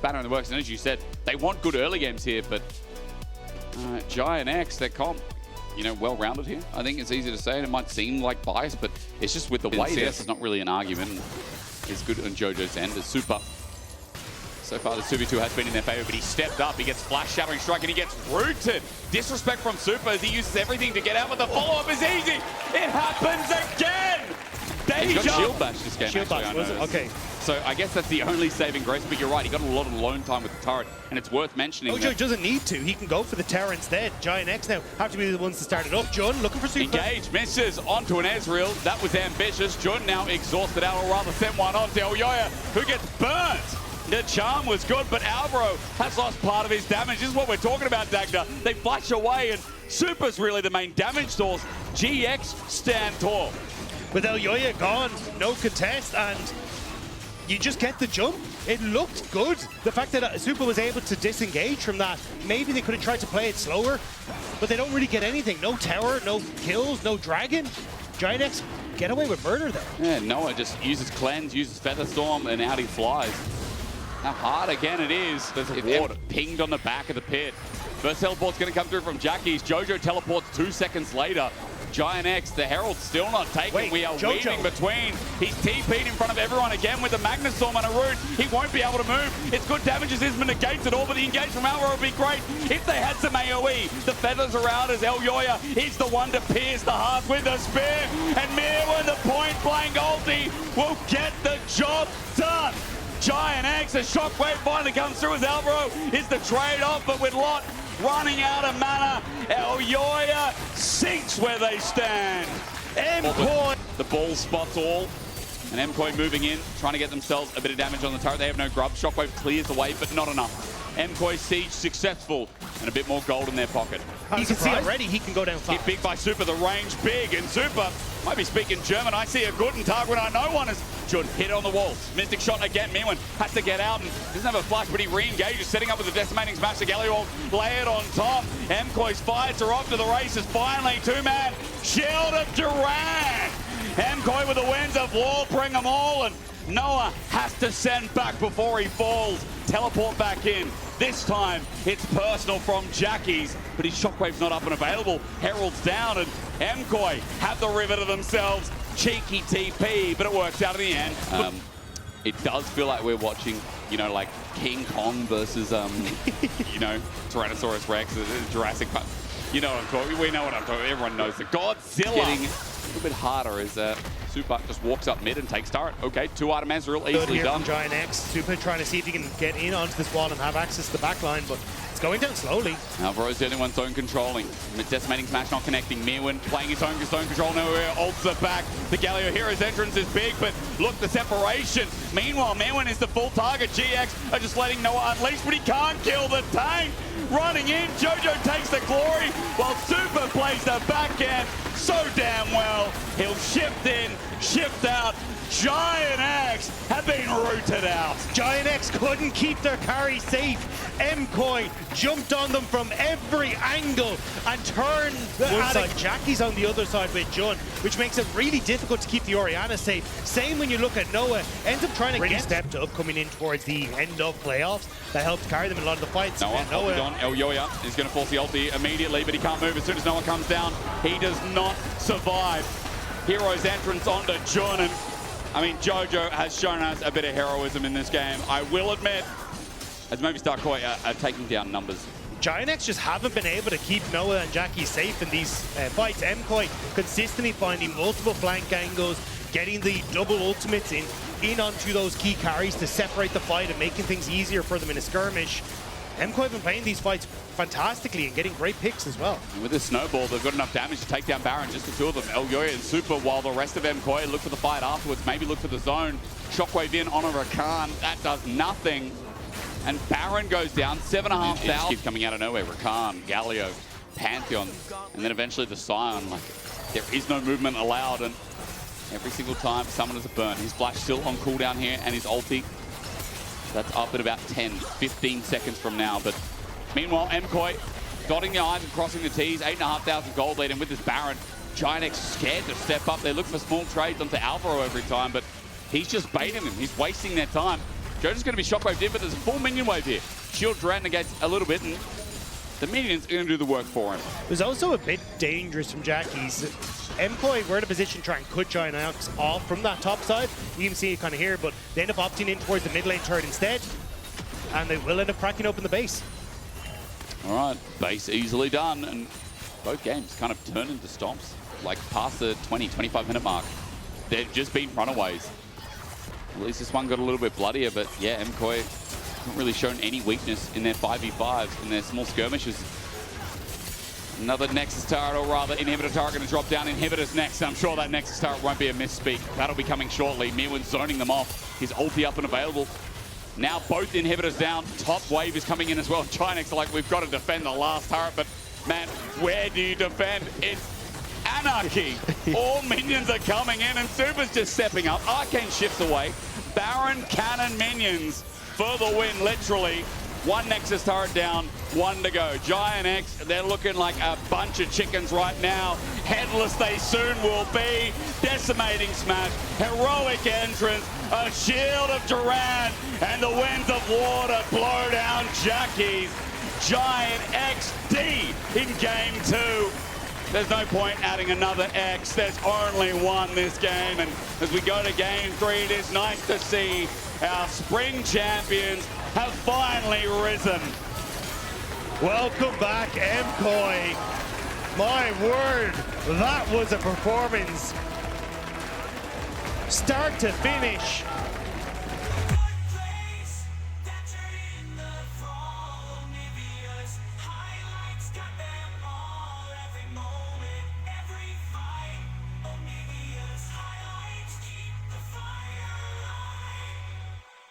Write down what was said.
spanner in the works. And as you said, they want good early games here, but GIANTX, they're well-rounded here. I think it's easy to say, and it might seem like bias, but it's just with the way this is not really an argument. It's good on JoJo's end. It's super. So far, the 2v2 has been in their favor, but he stepped up. He gets flash shattering strike, and he gets rooted. Disrespect from Super as he uses everything to get out, but the follow-up is easy. It happens again. He's got shield bash this game, shield bash, was it? Okay. So I guess that's the only saving grace, but you're right. He got a lot of alone time with the turret, and it's worth mentioning. Ojo doesn't need to. He can go for the tower instead. GIANTX now have to be the ones to start it up. Jun looking for Super. Engage, misses onto an Ezreal. That was ambitious. Jun now exhausted out, or rather sent one on to Elyoya, who gets burnt. The charm was good, but Alvaro has lost part of his damage. This is what we're talking about, Dagda. They flash away, and Super's really the main damage source. GX stand tall. With Elyoya gone, no contest, and you just get the jump. It looked good. The fact that Super was able to disengage from that, maybe they could have tried to play it slower, but they don't really get anything. No tower, no kills, no dragon. GIANTX get away with murder there. Yeah, Noah just uses Cleanse, uses Featherstorm, and out he flies. How hard again it is. There's a ward pinged on the back of the pit. First teleport's going to come through from Jackie's. JoJo teleports 2 seconds later. GIANTX, the Herald's still not taken. Wait, we are JoJo weaving between. He's TP'd in front of everyone again with the Magnustorm and a root. He won't be able to move. It's good damage as Isma negates it all, but the engage from Alvaro would be great if they had some AoE. The feathers are out as Elyoya is the one to pierce the heart with a spear. And Mirwin, the point-blank ulti, will get the job done. GIANTX, a shockwave finally comes through as Alvaro is the trade-off, but with Lot running out of mana, Elyoya sinks where they stand. MKOI. The ball spots all, and MKOI moving in, trying to get themselves a bit of damage on the turret. They have no grub. Shockwave clears the way, but not enough. MKOI siege successful, and a bit more gold in their pocket. You can see already he can go down fast. Hit big by Super, the range big, and Super might be speaking German. I see a guten Tag when I know one is. Should hit on the walls. Mystic shot again. Mirwin has to get out and doesn't have a flash, but he re-engages, setting up with the decimating smash. The Galio layered on top. MKOI's fights are off to the races. Finally, two-man shield of Durant. MKOI with the winds of wall, bring them all, and Noah has to send back before he falls. Teleport back in. This time, it's personal from Jackie's, but his shockwave's not up and available. Herald's down, and MKOI have the river to themselves. Cheeky TP, but it works out in the end. It does feel like we're watching, like King Kong versus, Tyrannosaurus Rex, Jurassic Park. You know what I'm talking. We know what I'm talking. Everyone knows the Godzilla. Getting a little bit harder as Super just walks up mid and takes turret. Okay, 2-item Ezreal easily done. GIANTX. Super trying to see if he can get in onto this wall and have access to the back line, but it's going down slowly. Alvaro's the only one zone controlling. Decimating smash not connecting. Mirwin playing his own zone control nowhere. Ults are back. The Galio Hero's entrance is big, but look, the separation. Meanwhile, Mirwin is the full target. GX are just letting Noah unleash, but he can't kill the tank. Running in, JoJo takes the glory, while Super plays the back end so damn well. He'll shift in, shift out. GIANTX have been rooted out. GIANTX couldn't keep their carry safe. MKOI jumped on them from every angle and turned one side. Jackie's on the other side with Jun, which makes it really difficult to keep the Orianna safe. Same when you look at Noah, ends up trying to get stepped up coming in towards the end of playoffs. That helped carry them in a lot of the fights. Noah Elyoya is going to force the ulti immediately, but he can't move. As soon as Noah comes down, he does not survive. Hero's entrance onto Jun, and JoJo has shown us a bit of heroism in this game. I will admit, as Movistar are taking down numbers. GIANTX just haven't been able to keep Noah and Jackie safe in these fights. MKOI consistently finding multiple flank angles, getting the double ultimates in onto those key carries to separate the fight and making things easier for them in a skirmish. MKOI have been playing these fights fantastically and getting great picks as well. And with this snowball, they've got enough damage to take down Baron, just the two of them, Elyoya and Super, while the rest of MKOI look for the fight afterwards, maybe look for the zone. Shockwave in on a Rakan, that does nothing. And Baron goes down, 7,500. Keep coming out of nowhere, Rakan, Galio, Pantheon, and then eventually the Scion. There is no movement allowed, and every single time someone has a burn. His flash still on cooldown here, and his ulti. That's up at about 10, 15 seconds from now. But meanwhile, MKOI dotting the I's and crossing the T's, 8,500 gold lead, and with this Baron, GIANTX scared to step up. They look for small trades onto Alvaro every time, but he's just baiting them. He's wasting their time. Jojo's going to be shockwaved in, but there's a full minion wave here. Shield Durant negates a little bit, and the minions are going to do the work for him. It was also a bit dangerous from Jackie's. MKOI were in a position to try and cut GIANTX off from that top side. You can see it kind of here, but they end up opting in towards the mid lane turret instead. And they will end up cracking open the base. All right, base easily done, and both games kind of turn into stomps, like past the 20, 25 minute mark. They've just been runaways. At least this one got a little bit bloodier, but yeah, MKOI haven't really shown any weakness in their 5v5s, in their small skirmishes. Another Nexus turret, or rather Inhibitor turret, going to drop down. Inhibitor's next. I'm sure that Nexus turret won't be a misspeak. That'll be coming shortly. Mewin's zoning them off. His ulti up and available. Now both Inhibitors down. Top wave is coming in as well. GIANTX are like, we've got to defend the last turret, but man, where do you defend? It's anarchy. All minions are coming in, and Super's just stepping up. Arcane shifts away. Baron Cannon minions for the win, literally. One Nexus turret down, one to go. GIANTX, they're looking like a bunch of chickens right now. Headless they soon will be. Decimating smash, heroic entrance, a shield of Durant, and the winds of water blow down Jackie's. GIANTX D in game 2. There's no point adding another X. There's only one this game. And as we go to game 3, it is nice to see our spring champions have finally risen. Welcome back, MKOI. My word, that was a performance. Start to finish.